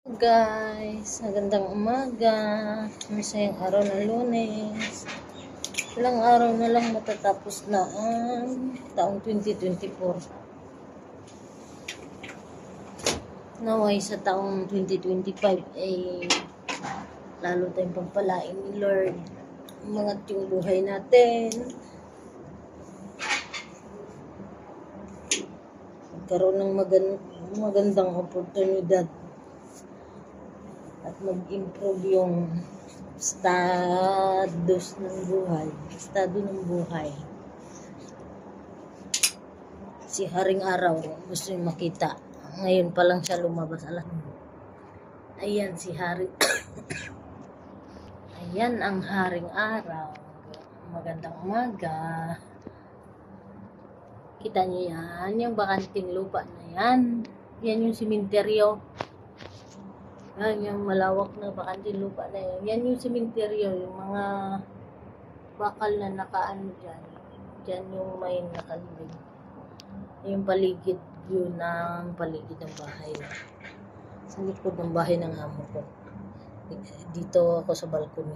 Guys, magandang umaga. Masayang araw ng Lunes. Ilang araw na lang matatapos na ang taong 2024. Naway sa taong 2025 ay lalo tayong pagpalain ni Lord. Umangat yung buhay natin. Magkaroon ng magandang oportunidad at mag-improve yung estado ng buhay. Si Haring Araw, gusto yung makita. Ngayon pa lang siya lumabas. Ayan si Haring. Ayan ang Haring Araw. Magandang umaga. Kita niyo yan, yung bakanting lupa na yan. Yan yung simenteryo. Yan yung malawak na bakanting lupa na yan. Yan yung simenteryo, yung mga bakal na nakaano dyan. Dyan yung may nakalibing. Yung paligid yun ng paligid ng bahay. Sa likod ng bahay ng amo ko. Dito ako sa balcony.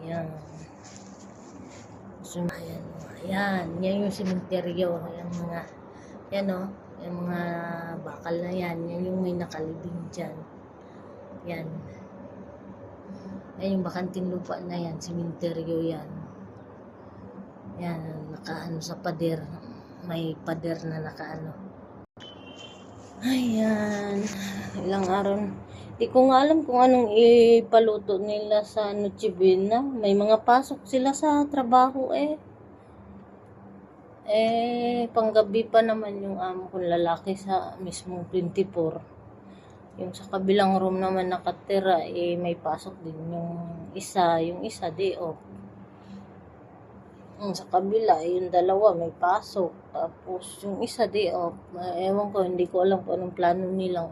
Ayan. So, ayan. Yan yung simenteryo. Yan o. Yung mga bakal na yan. Yan yung may nakalibing dyan. Yan. Yan yung bakanting lupa na yan. Simenteryo yan. Yan. Nakaano sa pader. May pader na nakaano. Ayan. Ilang araw. Di ko nga alam kung anong ipaluto nila sa Noche Buena. May mga pasok sila sa trabaho panggabi pa naman yung amo kong lalaki sa mismong 24. Yung sa kabilang room naman nakatira, may pasok din yung isa day off. Yung sa kabila, yung dalawa may pasok. Tapos yung isa day off. Ewan ko, hindi ko alam kung anong plano nilang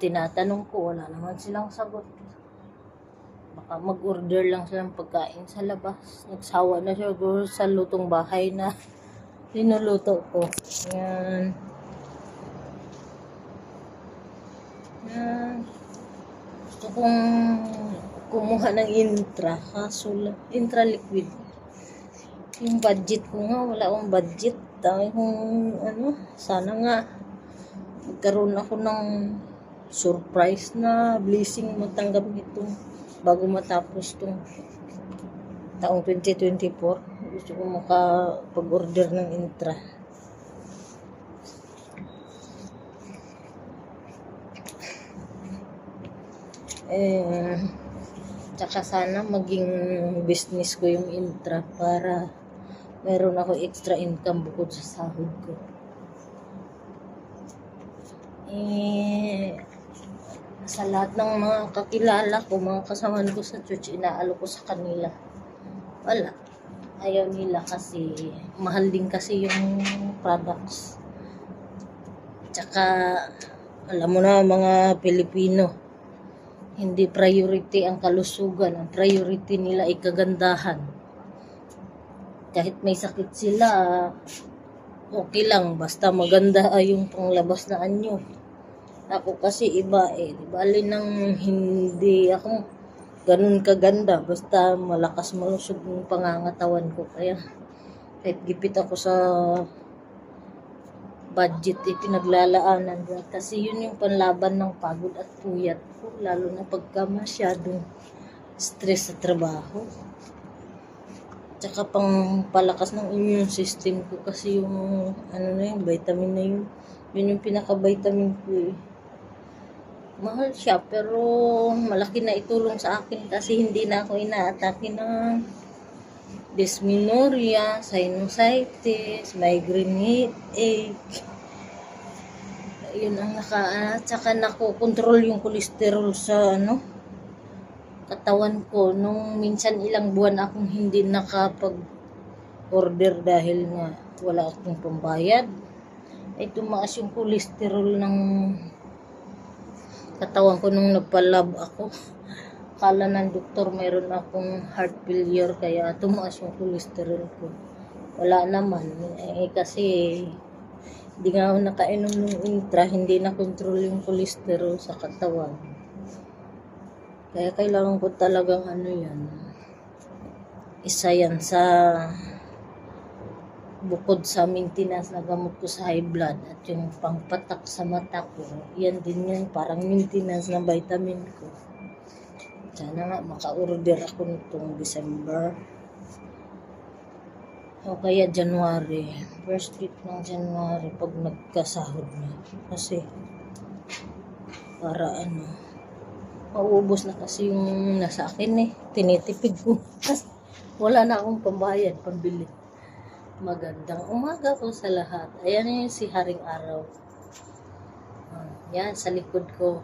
Tinatanong ko, wala naman silang sagot. Baka mag-order lang silang pagkain sa labas. Nagsawa na siya sa lutong bahay na linuluto ko. Yan. Yan. Gusto kong kumuha ng intra liquid. Yung budget ko nga, wala akong budget. Dami kong sana nga magkaroon ako ng surprise na blessing matanggap nito bago matapos itong taong 2024. Gusto ko makapag-order ng intra. Tsaka sana maging business ko yung intra para meron ako extra income bukod sa sahod ko. Sa lahat ng mga kakilala ko, mga kasamahan ko sa church, inaalo ko sa kanila. Wala. Ayaw nila kasi mahal din kasi yung products. Tsaka alam mo na mga Pilipino, hindi priority ang kalusugan. Ang priority nila ay kagandahan. Kahit may sakit sila, okay lang. Basta maganda ay yung panglabas na anyo. Ako kasi iba bali nang hindi ako ganun kaganda. Basta malakas malusog yung pangangatawan ko. Kaya kahit gipit ako sa budget pinaglalaanan. Kasi yun yung panlaban ng pagod at puyat ko. Lalo na pagka masyadong stress sa trabaho. Tsaka pang palakas ng immune system ko. Kasi yung yung vitamin na yun. Yun yung pinaka-vitamin ko Mahal siya pero malaki na itulong sa akin kasi hindi na ako inaatake ng dysmenorrhea, sinusitis, migraine headache. Yun ang tsaka nakokontrol yung cholesterol sa katawan ko. Nung minsan ilang buwan akong hindi nakapag-order dahil nga wala akong pambayad, ay tumaas yung cholesterol ng katawan ko nung nagpa-lab ako. Kala ng doktor mayroon akong heart failure kaya tumaas yung cholesterol ko. Wala naman. Kasi Hindi nga ako nakainom ng intra, hindi na control yung cholesterol sa katawan. Kaya kailangan ko talagang yan. Isa yan sa bukod sa maintenance na gamot ko sa high blood at yung pangpatak sa mata ko, yan din yan, parang maintenance na vitamin ko. Sana nga maka-order ako nitong December o kaya January, first week ng January pag nagkasahod na, kasi para mauubos na kasi yung nasa akin tinitipid ko. Wala na akong pambayad, pambili. Magandang umaga po sa lahat. Ayan yung si Haring Araw. Yan, sa likod ko.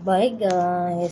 Bye guys.